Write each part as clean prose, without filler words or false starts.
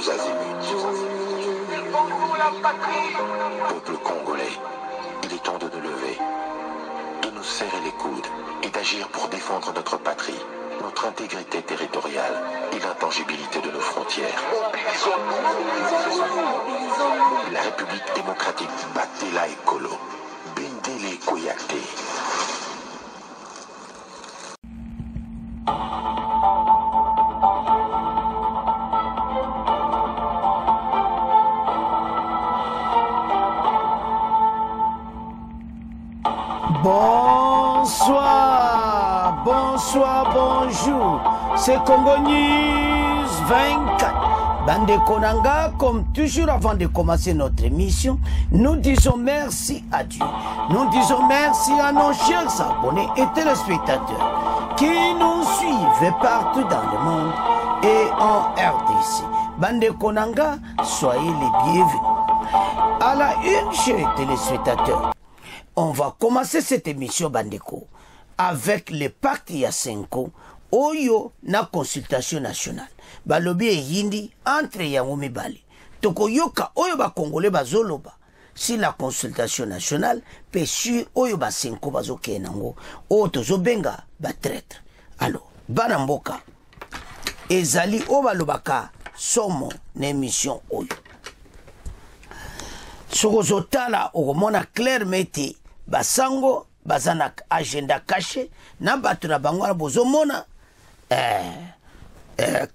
tous azimuts. Peuple congolais, il est temps de nous lever, de nous serrer les coudes et d'agir pour défendre notre patrie, notre intégrité territoriale et l'intangibilité de nos frontières. La République démocratique Batela Ekolo, Bendele Koyate. Bonsoir, bonsoir, bonjour. C'est Congo News 24. Bande Konanga, comme toujours avant de commencer notre émission, nous disons merci à Dieu. Nous disons merci à nos chers abonnés et téléspectateurs qui nous suivent partout dans le monde et en RDC. Bande Konanga, soyez les bienvenus. À la une, chers téléspectateurs, on va commencer cette émission Bandeko avec le pacte Yasenko Oyo na consultation nationale. Balobi e yindi entre yango mibali. Toko yoka oyo ba Congolais bazoloba si la consultation nationale pe sur oyo ba Senko bazoke nango o tozo benga ba traître. Alors bana mboka ezali o balobaka somo na émission oyo. Sokozotala okomona clairement te basango bazana agenda caché na batu na bango na bozomona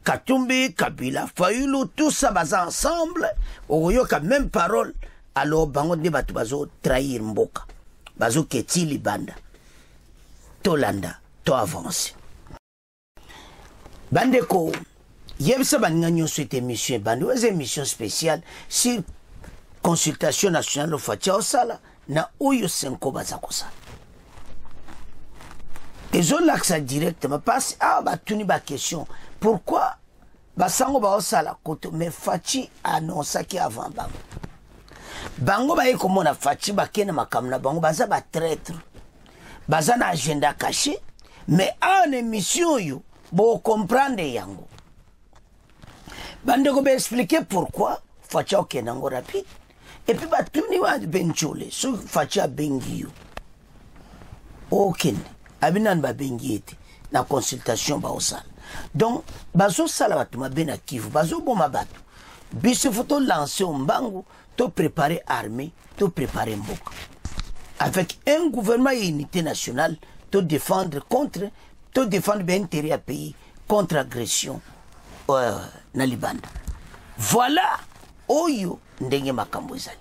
Katumbi, Kabila, Fayulu, tout ça baza ensemble okoyoka même parole alors bango nde batu bazo trahir mboka bazo keti libanda tolanda to avance bandeko yebisa baninga nyonso ete émission bando eza émission spéciale sur consultation nationale au fatia osala na oyo Senko baza kosala ezolakisa directement parce que batuni ba question pourquoi basango baosala koto mais Fachi annonçaki avant bango baye komona Fachi bakena makambo na bango baza ba traître baza na agenda caché mais en émission yo bo comprendre yango bandeko ba expliquer pourquoi Fachi okenango rapide et puis batuni wa benchole so Fachi abengi yo okende abinan ba bengi ete na consultation ba osala donc bazo sala batu mabena kivu bazo boma batu biso photo lancer mbangu to préparer armée to préparer mboka avec un gouvernement et unité nationale to défendre l'intérêt à pays contre agression na Libanda. Voilà oyo ndenge makambo ezali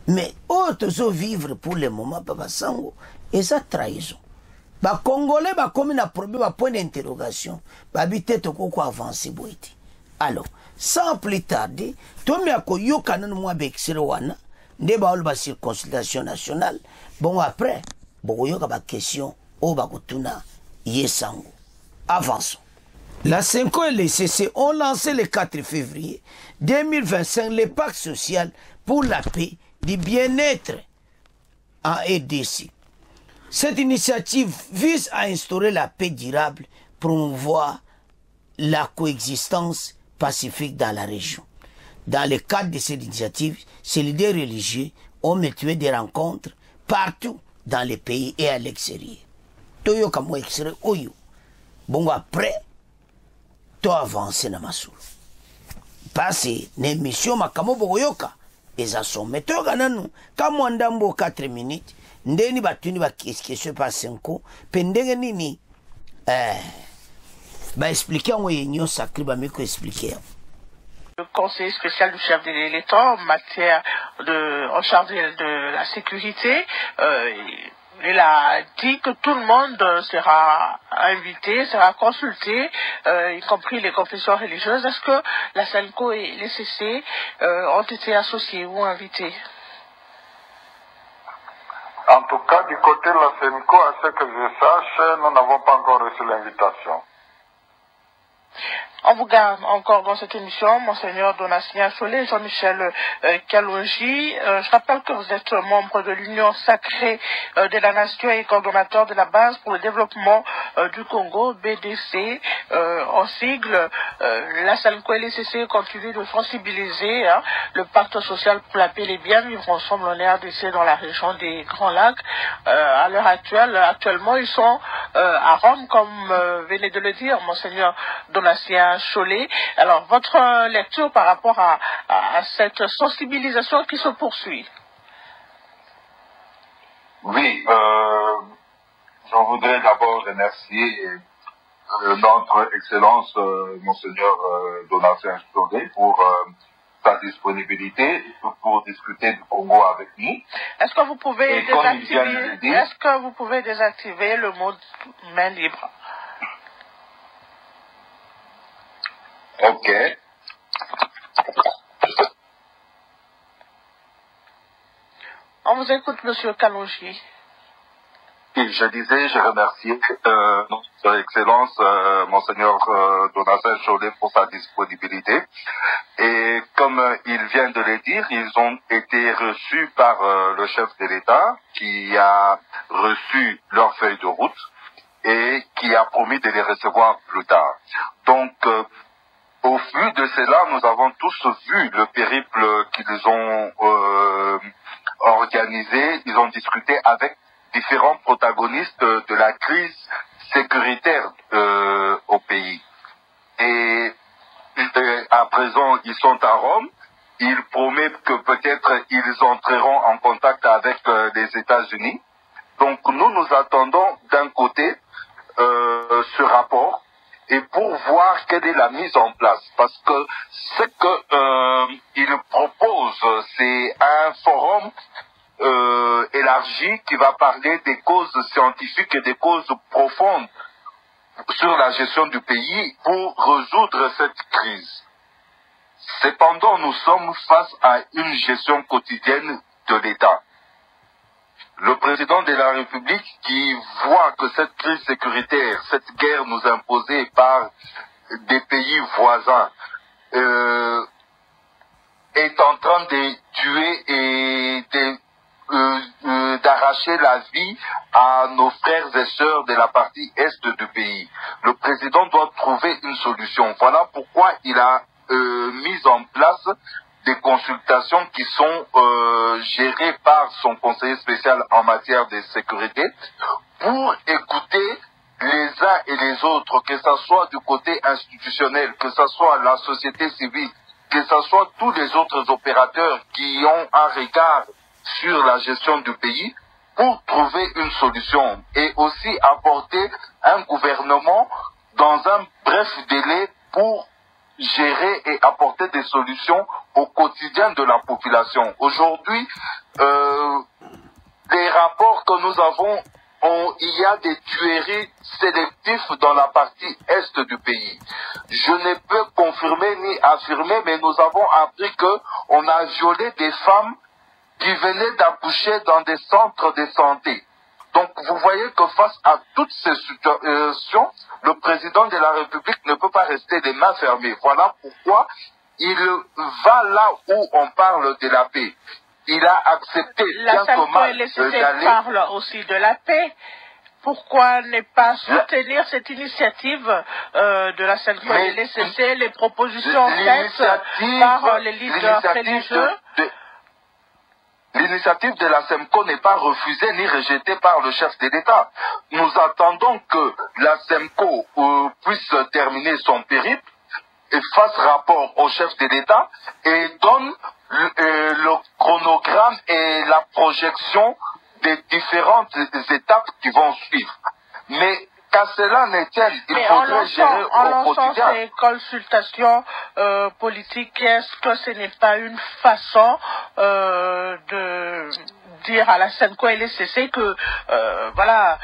mais tozo vivre pour le moment papa sango eza trahison. Ba Congolais ba comme na problème ba point d'interrogation ba bité to ko avancer boiti. Alors sans plus tarder to mi akoyoka nanu mwa bekisere wana nde ba ol ba sur consultation nationale bon après bokoyoka ba question o ba kotuna yesango. Avançons. La Senko et les CC ont lancé le 4 février 2025 le pacte social pour la paix du bien-être en RDC. Cette initiative vise à instaurer la paix durable, promouvoir la coexistence pacifique dans la région. Dans le cadre de cette initiative, ces leaders religieux ont mutué des rencontres partout dans les pays et à l'extérieur. Toyo kamo extérieur oyo. Bon après, to avancer na masulu. Passé l'émission makamo boyoka eza somme to gananu kamo ndambo 4 minutes. Ndeni batuni ba question pa Senko pendenge nini ba expliquer ngo yenyo sacré ba miko expliquer. Le conseiller spécial du chef de l'État en charge de la sécurité il a dit que tout le monde sera invité, sera consulté, y compris les confessions religieuses. Est-ce que la Senko et les CC ont été associés ou invités? En tout cas, du côté de la Senko, à ce que je sache, nous n'avons pas encore reçu l'invitation. On vous garde encore dans cette émission, Monseigneur Donatien Chollet, Jean-Michel Kalonji. Je rappelle que vous êtes membre de l'Union sacrée de la Nation et coordonnateur de la base pour le développement du Congo, BDC. En sigle, la SENCO et l'ECC continue de sensibiliser le pacte social pour la paix et les biens vivre ensemble en RDC dans la région des Grands Lacs. À l'heure actuellement, ils sont à Rome, comme venez de le dire, Monseigneur Donatien Chollet. Alors, votre lecture par rapport à cette sensibilisation qui se poursuit? Oui, je voudrais d'abord remercier notre Excellence Monseigneur Donatien Chollet pour sa disponibilité pour discuter du Congo avec nous. Est-ce que vous pouvez désactiver le mode main libre? Ok. On vous écoute, Monsieur Kalonji. Et je disais, je remercie notre Excellence Monseigneur Donatien Chollet pour sa disponibilité. Et comme il vient de le dire, ils ont été reçus par le chef de l'État qui a reçu leur feuille de route et qui a promis de les recevoir plus tard. Donc, au vu de cela, nous avons tous vu le périple qu'ils ont organisé. Ils ont discuté avec différents protagonistes de la crise sécuritaire au pays. Et à présent, ils sont à Rome. Ils promettent que peut-être ils entreront en contact avec les États-Unis. Donc nous attendons d'un côté ce rapport et pour voir quelle est la mise en place. Parce que ce qu'ils proposent, c'est un forum élargi qui va parler des causes scientifiques et des causes profondes sur la gestion du pays pour résoudre cette crise. Cependant, nous sommes face à une gestion quotidienne de l'État. Le président de la République qui voit que cette crise sécuritaire, cette guerre nous imposée par des pays voisins est en train de tuer et d'arracher la vie à nos frères et sœurs de la partie est du pays. Le président doit trouver une solution. Voilà pourquoi il a mis en place des consultations qui sont gérées par son conseiller spécial en matière de sécurité pour écouter les uns et les autres, que ce soit du côté institutionnel, que ce soit la société civile, que ce soit tous les autres opérateurs qui ont un regard sur la gestion du pays pour trouver une solution et aussi apporter un gouvernement dans un bref délai pour gérer et apporter des solutions au quotidien de la population. Aujourd'hui, les rapports que nous avons, il y a des tueries sélectives dans la partie est du pays. Je ne peux confirmer ni affirmer, mais nous avons appris qu'on a violé des femmes qui venaient d'accoucher dans des centres de santé. Donc vous voyez que face à toutes ces situations, le président de la République ne peut pas rester les mains fermées. Voilà pourquoi il va là où on parle de la paix. Il a accepté bien que mal d'aller... parle aussi de la paix. Pourquoi ne pas soutenir cette initiative de la SENCO et l'ECC, les propositions faites par les leaders religieux? L'initiative de la SEMCO n'est pas refusée ni rejetée par le chef de l'État. Nous attendons que la SEMCO puisse terminer son périple et fasse rapport au chef de l'État et donne le chronogramme et la projection des différentes étapes qui vont suivre. Mais qu'à cela ne tienne, il faudrait gérer au quotidien. Ces consultations politiques, est-ce que ce n'est pas une façon de dire à la SENCO et l'ECC que voilà,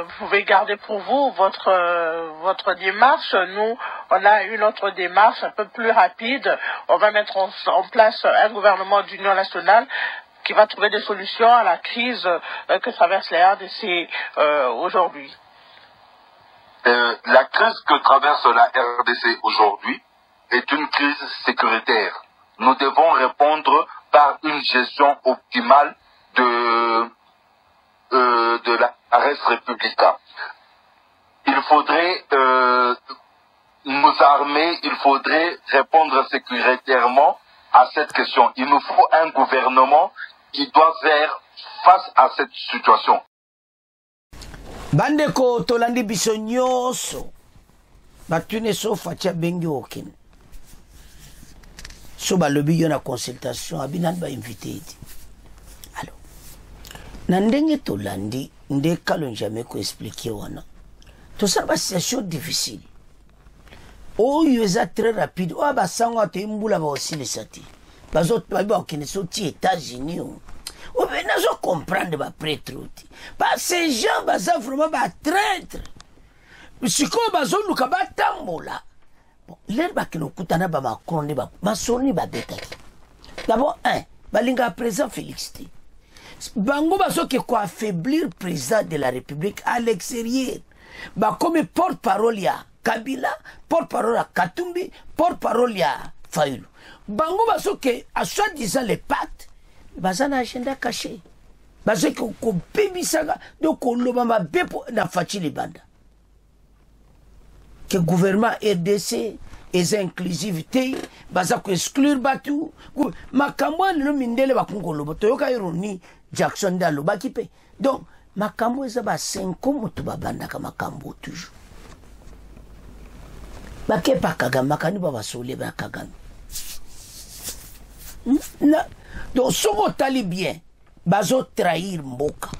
vous pouvez garder pour vous votre démarche. Nous, on a une autre démarche un peu plus rapide. On va mettre en place un gouvernement d'union nationale qui va trouver des solutions à la crise que traverse les RDC aujourd'hui. La crise que traverse la RDC aujourd'hui est une crise sécuritaire. Nous devons répondre par une gestion optimale de la res publica. Il faudrait nous armer, il faudrait répondre sécuritairement à cette question. Il nous faut un gouvernement qui doit faire face à cette situation. Bandeko tolandi biso nyonso batune so fatia bengi okin so balobi yo na consultation abinan ba invité iti alors na ndenge tolandi nde kalo jamais ko expliquer wana to ça ba situation difficile oyo eza très rapide o ba sangwa te mbula ba aussi les sati bazot ba ba okine so ti États-Unis on peut comprendre ba prêtre parce ces gens baza vraiment ba traître siko bazo luka ba tambola bon l'air ba kino kutana ba Macron ba masoni ba betaki d'abord balinga président Félix T bango bazo ke ko affaiblir président de la République à l'extérieur ba comme porte-parole ya Kabila, porte-parole à Katumbi, porte-parole ya Fayulu bango bazo ke à soi-disant les pactes baza na agenda caché baza ko bebisaka donc loba mabepo na faci libanda que gouvernement RDC est inclusivité baza ko exclure batu makambo no mindele bakungolo boto yoka ironi Jackson da lobaki pe donc makambo eza ba 5 mutu babanda ka makambo toujours bakepa Kagame kani baba sole ba Kagame donc, ce qu'on bien, bazo trahir Mboka.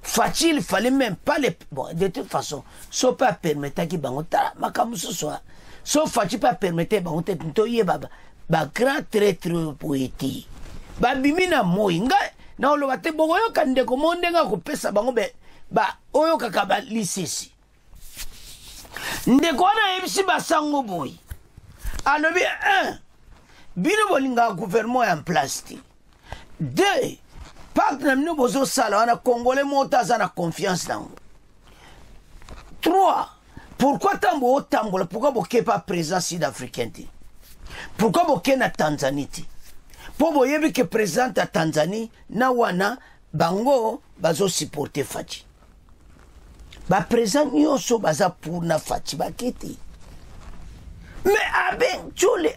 Facile, il fallait même pas les. Bon, de toute façon, ça pas permettre qu'il bangota, ma comme ce soit. Sauf facile pas permettre bangote, ntoye baba. Ba grand traître poétique. Ba bimina moinga, na lo bate bongo kande ko monde nga ko pesa bango be. Ba oyo kakaba lisisi. Ndeko na ebisi basango boy. Alobi 1. Bino bolinga gouvernement en place. 2. Pacte na mino bozo sala wana congolais mota za na confiance dans. 3. Pourquoi tambo tambola pourquoi boke pas président sud-africain? Pourquoi boke na Tanzanie? Pour boyebi que président à Tanzanie na wana bango bazo supporter Faci. Ba président nyonso baza pour na Faci bakete. Mais avec tous les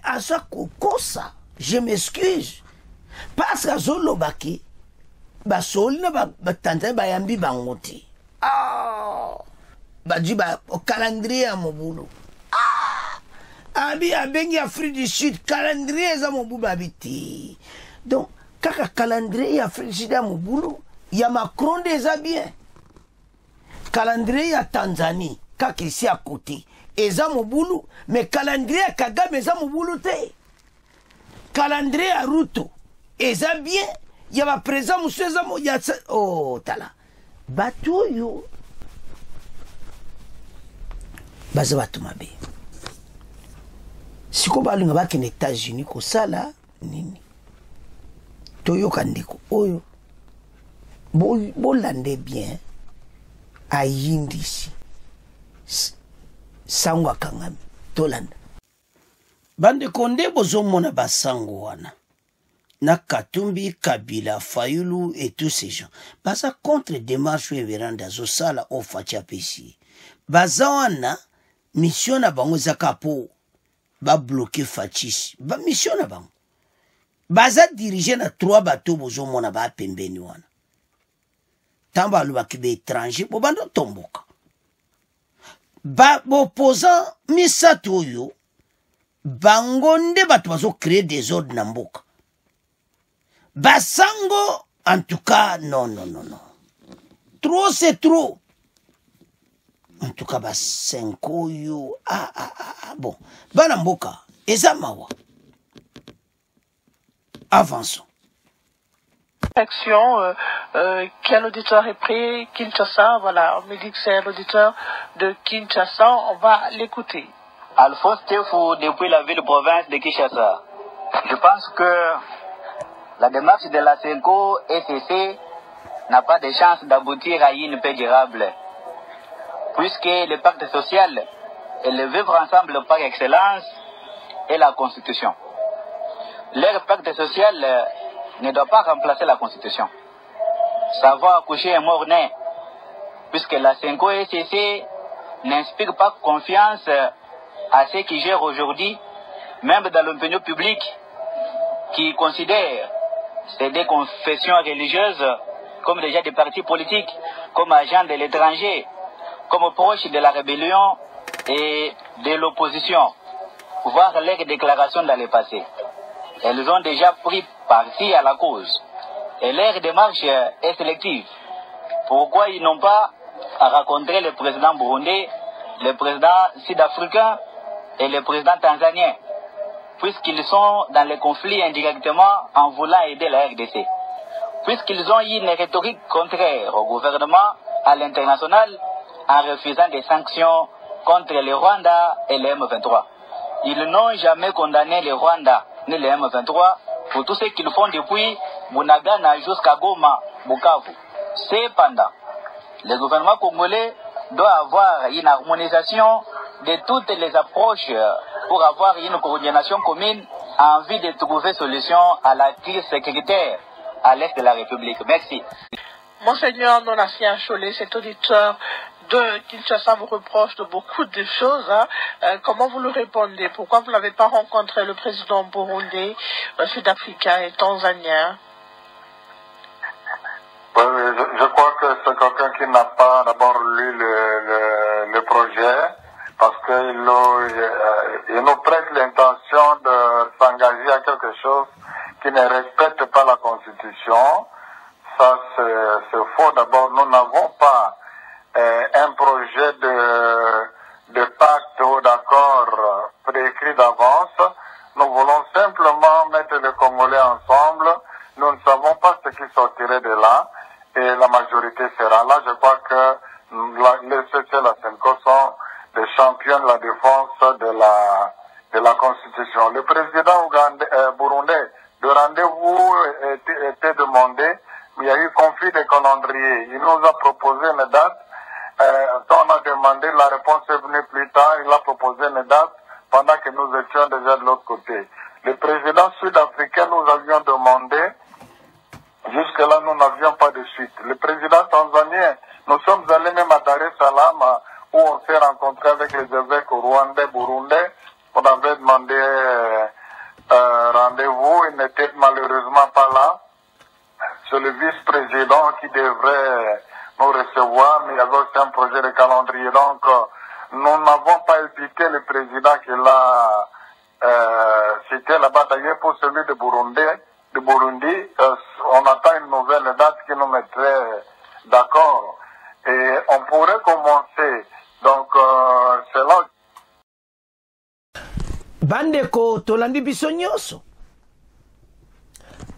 ça, je m'excuse. Parce que Zolo Baki, Basol na Tanzanie bayambi bangote. Ah, Badji au calendrier à mon boulot. Ah, Abi abengi Afrique du Sud, calendrier à mon boulot habité. Donc, kaka calendrier Afrique du Sud à mon boulot, il y a Macron déjà bien. Calendrier à Tanzanie, kaka ici à côté. Eza Moboulou, mais calendrier à Kagame eza Moboulou te. Calendrier à Ruto, eza bien, il y a ma présent monsieur Zamo, il y a oh tala. Batou yo. Baza batu mabe. Siko balinga baki na États-Unis ko sala nini. Toyo kandeko oyo. Bolande bien. Ayindisi. Sangwa Kangami tolanda bande konde bozo mona basango wana na Katumbi Kabila Fayulu et tous ces gens baza contre démarche veranda zo sala o facia pesi baza wana mission na bango zaka po ba bloquer Faci ba mission na bango baza diriger na 3 bateaux bozo mona ba pembeni wana tamba lubaki be étranger bo bando tomboka ba opposant misato yo bangonde batu bazo créer des ordres na mboka basango en tout cas non trop c'est trop en tout cas ba 5 yo bon bana mboka eza mawa avançons. Quel auditeur est pris? Kinshasa, voilà, on me dit que c'est l'auditeur de Kinshasa, on va l'écouter. Alphonse Tefou, depuis la ville-province de Kinshasa. Je pense que la démarche de la CENCO SCC n'a pas de chance d'aboutir à une paix durable. puisque le pacte social et le vivre ensemble par excellence est la Constitution. Leur pacte social ne doit pas remplacer la Constitution. Savoir accoucher un mort-né, puisque la Senko SCC n'inspire pas confiance à ceux qui gèrent aujourd'hui, même dans l'opinion publique, qui considèrent ces deux confessions religieuses comme déjà des partis politiques, comme agents de l'étranger, comme proches de la rébellion et de l'opposition, voir leurs déclarations dans le passé. Elles ont déjà pris parti à la cause. Et leur démarche est sélective. Pourquoi ils n'ont pas rencontré le président burundais, le président sud-africain et le président tanzanien, puisqu'ils sont dans le conflit indirectement en voulant aider la RDC, puisqu'ils ont eu une rhétorique contraire au gouvernement à l'international en refusant des sanctions contre le Rwanda et le M23. Ils n'ont jamais condamné le Rwanda ni le M23 pour tout ce qu'ils font depuis Bunagana jusqu'à Goma, Bukavu. Cependant, le gouvernement congolais doit avoir une harmonisation de toutes les approches pour avoir une coordination commune en vue de trouver solution à la crise sécuritaire à l'est de la République. Merci. Monseigneur Nonatien Cholet, cet auditeur de Kinshasa vous reproche de beaucoup de choses. Comment vous le répondez? Pourquoi vous n'avez pas rencontré le président burundais, sud-africain et tanzanien? Je crois que c'est quelqu'un qui n'a pas d'abord lu le projet, parce qu'il nous prête l'intention de s'engager à quelque chose qui ne respecte pas la Constitution. Ça, c'est faux. D'abord, nous n'avons pas un projet de pacte ou d'accord préécrit d'avance. Nous voulons simplement mettre les Congolais ensemble. Nous ne savons pas ce qui sortirait de là et la majorité sera là. Je crois que les CC et la Senko sont les champions de la défense de la Constitution. Le président burundais, le rendez-vous était demandé, mais il y a eu conflit de calendrier. Il nous a proposé une date. On a demandé, la réponse est venue plus tard, il a proposé une date pendant que nous étions déjà de l'autre côté. Le président sud-africain, nous avions demandé, jusque-là nous n'avions pas de suite. Le président tanzanien, nous sommes allés même à Dar es Salaam, où on s'est rencontré avec les évêques rwandais, burundais. On avait demandé rendez-vous, il n'était malheureusement pas là. C'est le vice-président qui devrait nous recevoir, mais il y avait aussi un projet de calendrier. Donc, nous n'avons pas évité le président qui l'a cité là-bas. D'ailleurs, pour celui de Burundi, on attend une nouvelle date qui nous mettrait d'accord. Et on pourrait commencer. Donc, c'est là. Bandeko tolandi biso nyonso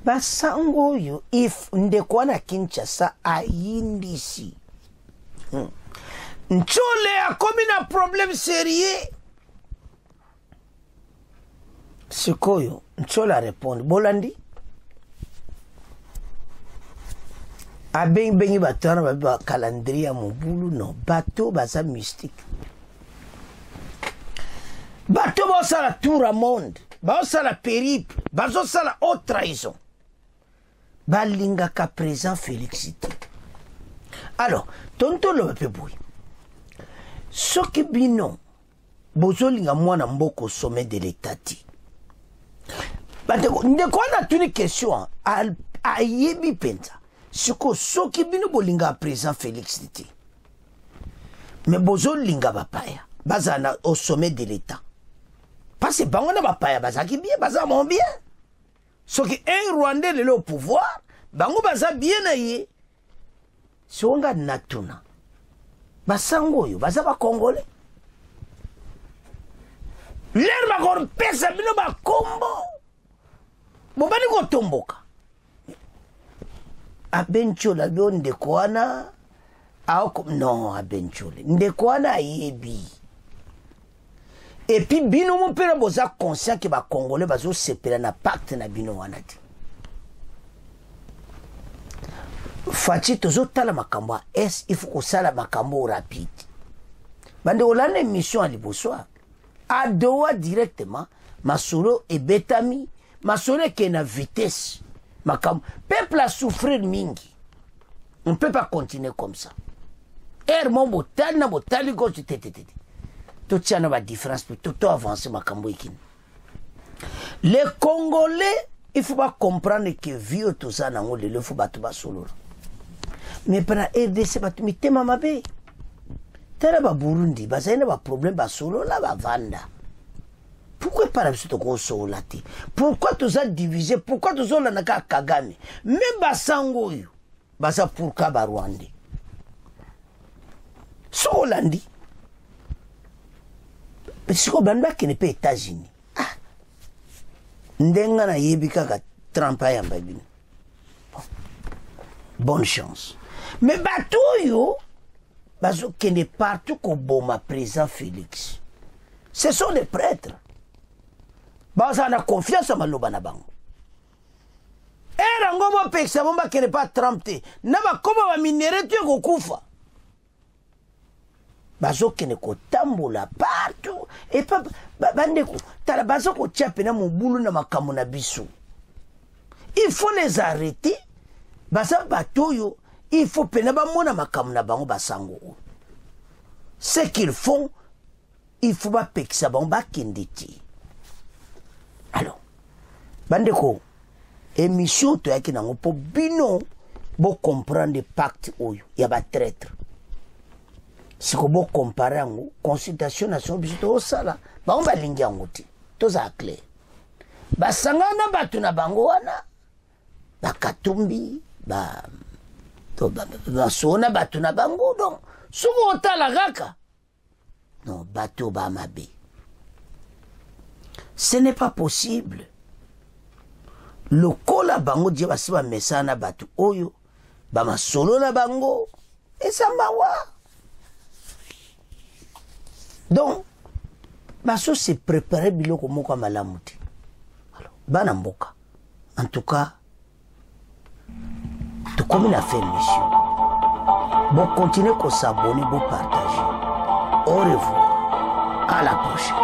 basango oyo if ndeko wana Kinshasa ayindisi Nchole akomi na problème sérieux sikoyo Nchole a répondre bolandi abengi batana ba calendrier mobulu no bato baza mystique bato bosala tour à monde bosala périple bazosala haute trahison balingaka présent Félixité. Alors tonto lobe pe boy soki bino bozolinga mwana mboko au sommet de l'état ti ndeko wana tuni question ayebi penza siko soki bino bolinga présent Félixité mais bozolinga bapaya bazana au sommet de l'état parce que bango na bapaya bazaki bien bazamon bien soki un Rwandais lelo au pouvoir bango baza bien na ye songa natuna basango yo baza ba congolais l'air bakor pesa bino ba kombo bobani ko tomboka abenchola bio ndeko wana non abenchola ndeko wana yebi. Et puis bino mon père boza conscient que ba congolais bazo sepela na pacte na bino wana ti fachi tozo tala makambo il faut ko sala makambo rapide bande olana émission à libosoa adoa directement masolo et betami masolo qui na vitesse makam peuple a souffrir mingi. On ne peut pas continuer comme ça. Mon botal na botali gauche tete. Tout ça n'a pas de différence pour tout avancer makambo ikini. Les Congolais, il faut pas comprendre que vieux tout ça na ngole le faut batu basolo. Mais pendant RDC batu mitema mabe. Tera ba Burundi, ba ça ba problème basolo là ba vanda. Pourquoi pas ce gros solati? Pourquoi tout ça divisé? Pourquoi tout ça na Kagame? Même basango yo. Basa pourquoi ba Rwanda? Solandi. Parce que banda qui n'est pas États-Unis. Ndenga na yebika ka trampa ya mbabini. Bonne chance. Mais batoyo bazo qui n'est partout ko boma président Félix. Ce sont des prêtres. Baza na confiance à maloba na bango. Era ngobo peksa bomba qui n'est pas trempé. Na ba koma ba minere tu ko kufa. Bazo qui ne ko tambola partout et pas bandeko tala bazo ko tchapena mobulu na makambo na biso. Il faut les arrêter. Baza batoyo, il faut pena ba mona makambo na bango basango. Ce qu'ils font, il faut pas peksa bomba kinditi. Alors, bandeko émission to yaki nango po bino bo comprendre pacte oyo ya ba traître. Si vous comparez la consultation nationale, vous avez dit que vous avez clair. Basangana batuna bango wana bakatumbi basona batuna bango donc souvent otala kaka non bato ba mabe. Ce n'est pas possible. Le kola bango dia basiba mesana batu oyo ba masolo na bango esamawa. Donc, baso se préparer biloko moko malamuti. Alors, bana mboka. En tout cas, tout comme il a fait mission. Bon, continuez à s'abonner, bon partager. Au revoir. À la prochaine.